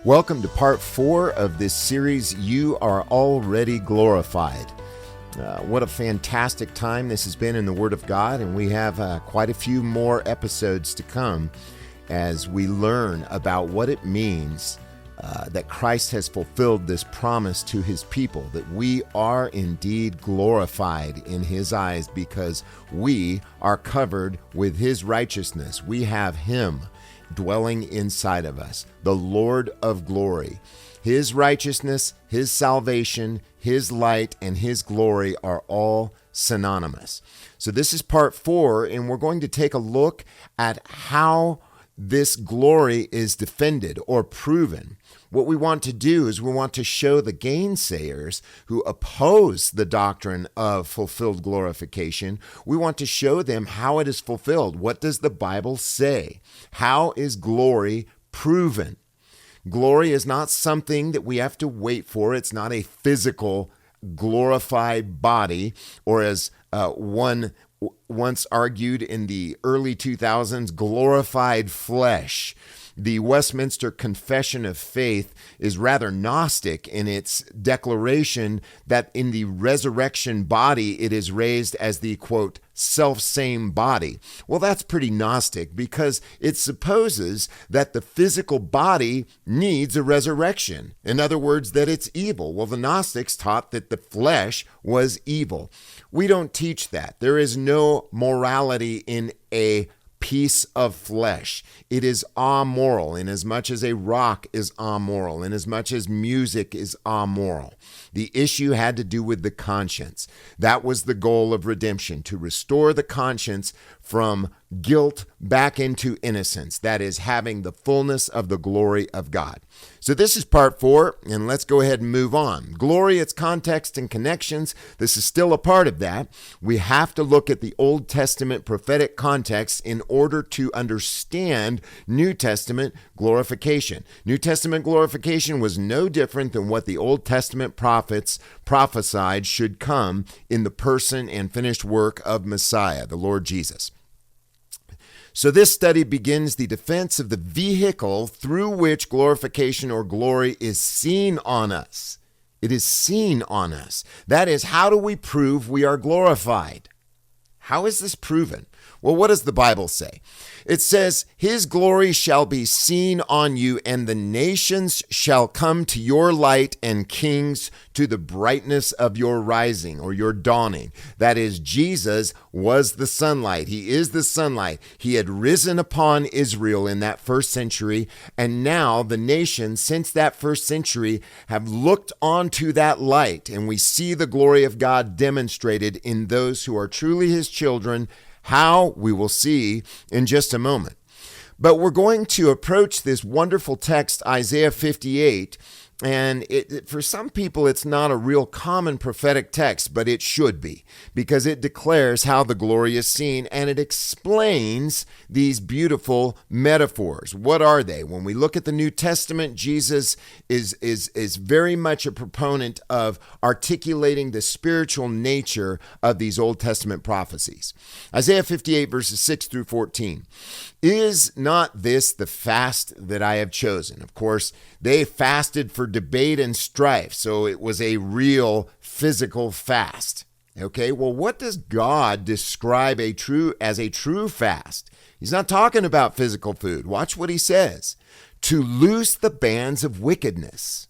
Welcome to part 4 of this series, You Are Already Glorified. What a fantastic time this has been in the Word of God, and we have quite a few more episodes to come as we learn about what it means that Christ has fulfilled this promise to His people, that we are indeed glorified in His eyes because we are covered with His righteousness. We have Him dwelling inside of us, the Lord of glory. His righteousness, His salvation, His light, and His glory are all synonymous. So this is part 4, and we're going to take a look at how this glory is defended or proven. What we want to do is we want to show the gainsayers who oppose the doctrine of fulfilled glorification. We want to show them how it is fulfilled. What does the Bible say? How is glory proven? Glory is not something that we have to wait for. It's not a physical glorified body, or as one once argued in the early 2000s, glorified flesh. The Westminster Confession of Faith is rather Gnostic in its declaration that in the resurrection body, it is raised as the, quote, self-same body. Well, that's pretty Gnostic because it supposes that the physical body needs a resurrection. In other words, that it's evil. Well, the Gnostics taught that the flesh was evil. We don't teach that. There is no morality in a piece of flesh. It is amoral in as much as a rock is amoral, in as much as music is amoral. The issue had to do with the conscience. That was the goal of redemption, to restore the conscience from guilt back into innocence. That is, having the fullness of the glory of God. So this is part 4, and let's go ahead and move on. Glory, its context and connections, this is still a part of that. We have to look at the Old Testament prophetic context in order to understand New Testament glorification. New Testament glorification was no different than what the Old Testament prophets prophesied should come in the person and finished work of Messiah, the Lord Jesus. So this study begins the defense of the vehicle through which glorification or glory is seen on us. It is seen on us. That is, how do we prove we are glorified? How is this proven? Well, what does the Bible say? It says, His glory shall be seen on you, and the nations shall come to your light, and kings to the brightness of your rising or your dawning. That is, Jesus was the sunlight. He is the sunlight. He had risen upon Israel in that first century, and now the nations, since that first century, have looked onto that light, and we see the glory of God demonstrated in those who are truly His children. How, we will see in just a moment. But we're going to approach this wonderful text, Isaiah 58, and for some people, it's not a real common prophetic text, but it should be, because it declares how the glory is seen, and it explains these beautiful metaphors. What are they? When we look at the New Testament, Jesus is very much a proponent of articulating the spiritual nature of these Old Testament prophecies. Isaiah 58, verses 6 through 14. Is not this the fast that I have chosen? Of course, they fasted for debate and strife, so it was a real physical fast. Okay, well, what does God describe as a true fast? He's not talking about physical food. Watch what He says. To loose the bands of wickedness.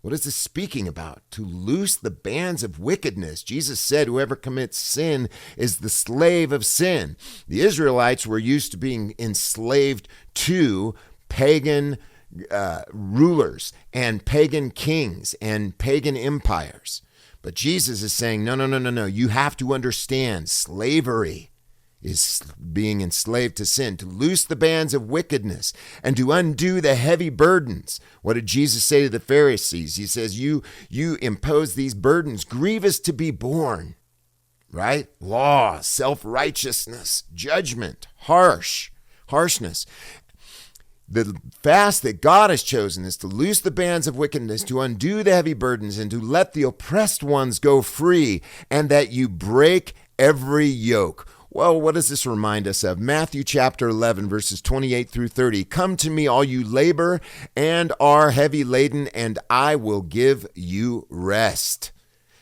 What is this speaking about? To loose the bands of wickedness. Jesus said, whoever commits sin is the slave of sin. The Israelites were used to being enslaved to pagan rulers and pagan kings and pagan empires. But Jesus is saying, no. You have to understand slavery is being enslaved to sin, to loose the bands of wickedness and to undo the heavy burdens. What did Jesus say to the Pharisees? He says, you impose these burdens, grievous to be borne, right? Law, self-righteousness, judgment, harshness. The fast that God has chosen is to loose the bands of wickedness, to undo the heavy burdens, and to let the oppressed ones go free, and that you break every yoke. Well, what does this remind us of? Matthew chapter 11, verses 28 through 30. Come to me, all you labor and are heavy laden, and I will give you rest.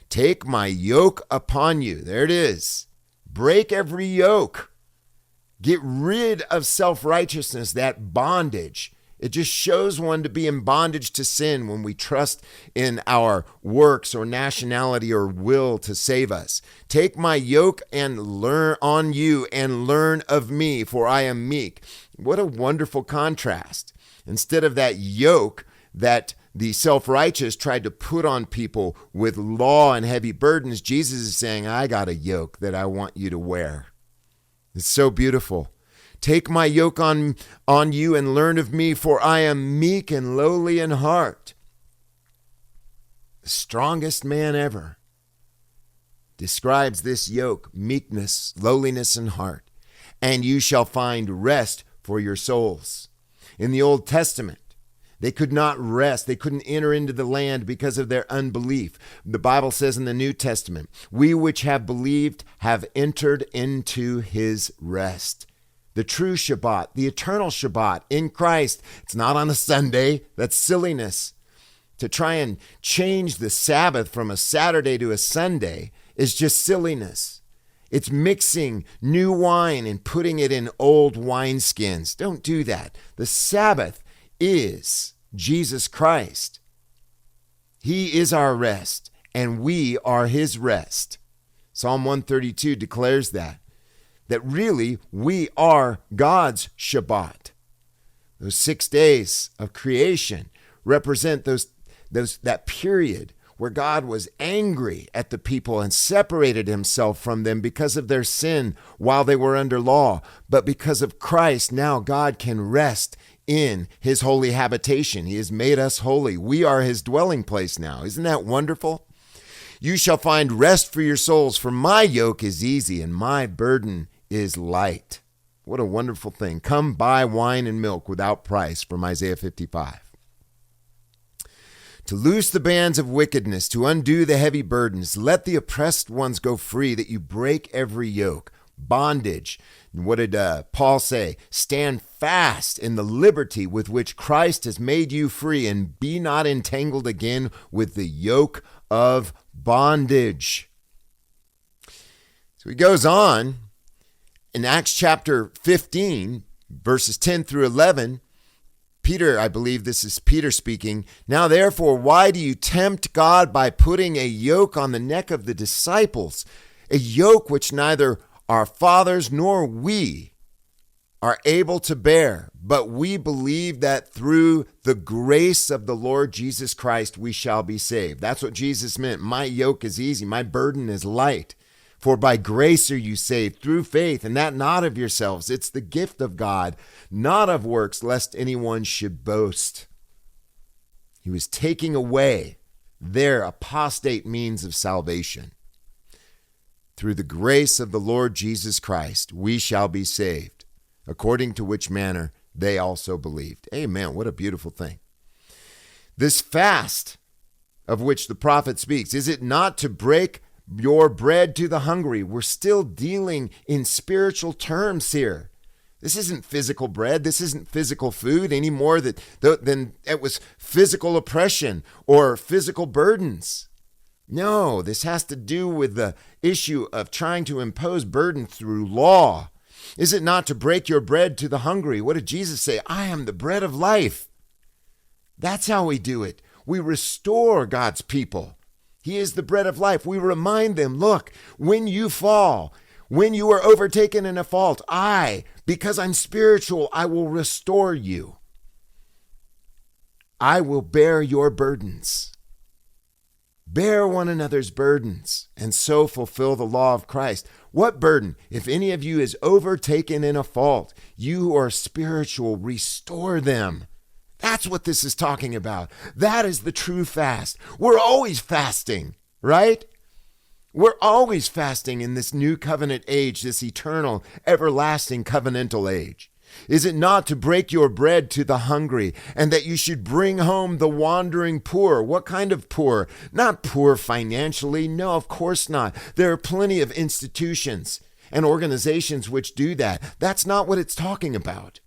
Take my yoke upon you. There it is. Break every yoke. Get rid of self-righteousness, that bondage. It just shows one to be in bondage to sin when we trust in our works or nationality or will to save us. Take my yoke and learn on you and learn of me, for I am meek. What a wonderful contrast. Instead of that yoke that the self-righteous tried to put on people with law and heavy burdens, Jesus is saying, I got a yoke that I want you to wear. It's so beautiful. Take my yoke on you and learn of me, for I am meek and lowly in heart. The strongest man ever describes this yoke, meekness, lowliness in heart, and you shall find rest for your souls. In the Old Testament, they could not rest. They couldn't enter into the land because of their unbelief. The Bible says in the New Testament, we which have believed have entered into his rest. The true Shabbat, the eternal Shabbat in Christ. It's not on a Sunday. That's silliness. To try and change the Sabbath from a Saturday to a Sunday is just silliness. It's mixing new wine and putting it in old wineskins. Don't do that. The Sabbath is Jesus Christ. He is our rest, and we are his rest. Psalm 132 declares that really we are God's Shabbat. Those 6 days of creation represent that period where God was angry at the people and separated himself from them because of their sin while they were under law. But because of Christ, now God can rest in his holy habitation. He has made us holy. We are his dwelling place now. Isn't that wonderful? You shall find rest for your souls, for my yoke is easy and my burden is light. What a wonderful thing. Come buy wine and milk without price, from Isaiah 55. To loose the bands of wickedness, to undo the heavy burdens, let the oppressed ones go free, that you break every yoke. Bondage. What did Paul say? Stand fast in the liberty with which Christ has made you free, and be not entangled again with the yoke of bondage. So he goes on in Acts chapter 15, verses 10 through 11. Peter, I believe this is Peter speaking. Now, therefore, why do you tempt God by putting a yoke on the neck of the disciples, a yoke which neither our fathers nor we are able to bear? But we believe that through the grace of the Lord Jesus Christ, we shall be saved. That's what Jesus meant. My yoke is easy. My burden is light. For by grace are you saved through faith, and that not of yourselves. It's the gift of God, not of works, lest anyone should boast. He was taking away their apostate means of salvation. Through the grace of the Lord Jesus Christ, we shall be saved, according to which manner they also believed. Amen. What a beautiful thing. This fast of which the prophet speaks, is it not to break your bread to the hungry? We're still dealing in spiritual terms here. This isn't physical bread. This isn't physical food any more than it was physical oppression or physical burdens. No, this has to do with the issue of trying to impose burden through law. Is it not to break your bread to the hungry? What did Jesus say? I am the bread of life. That's how we do it. We restore God's people. He is the bread of life. We remind them, look, when you fall, when you are overtaken in a fault, because I'm spiritual, I will restore you. I will bear your burdens. Bear one another's burdens, and so fulfill the law of Christ. What burden? If any of you is overtaken in a fault, you who are spiritual, restore them. That's what this is talking about. That is the true fast. We're always fasting, right? We're always fasting in this new covenant age, this eternal, everlasting covenantal age. Is it not to break your bread to the hungry, and that you should bring home the wandering poor? What kind of poor? Not poor financially. No, of course not. There are plenty of institutions and organizations which do that. That's not what it's talking about.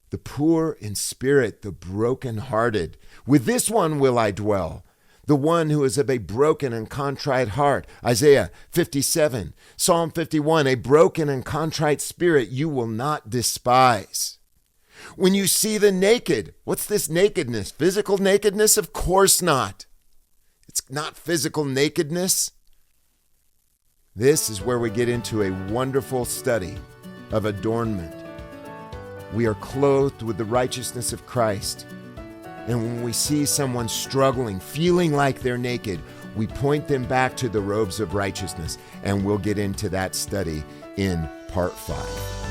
The poor in spirit, the brokenhearted, with this one will I dwell. The one who is of a broken and contrite heart. Isaiah 57, Psalm 51, a broken and contrite spirit you will not despise. When you see the naked, what's this nakedness? Physical nakedness? Of course not. It's not physical nakedness. This is where we get into a wonderful study of adornment. We are clothed with the righteousness of Christ. And when we see someone struggling, feeling like they're naked, we point them back to the robes of righteousness. And we'll get into that study in part 5.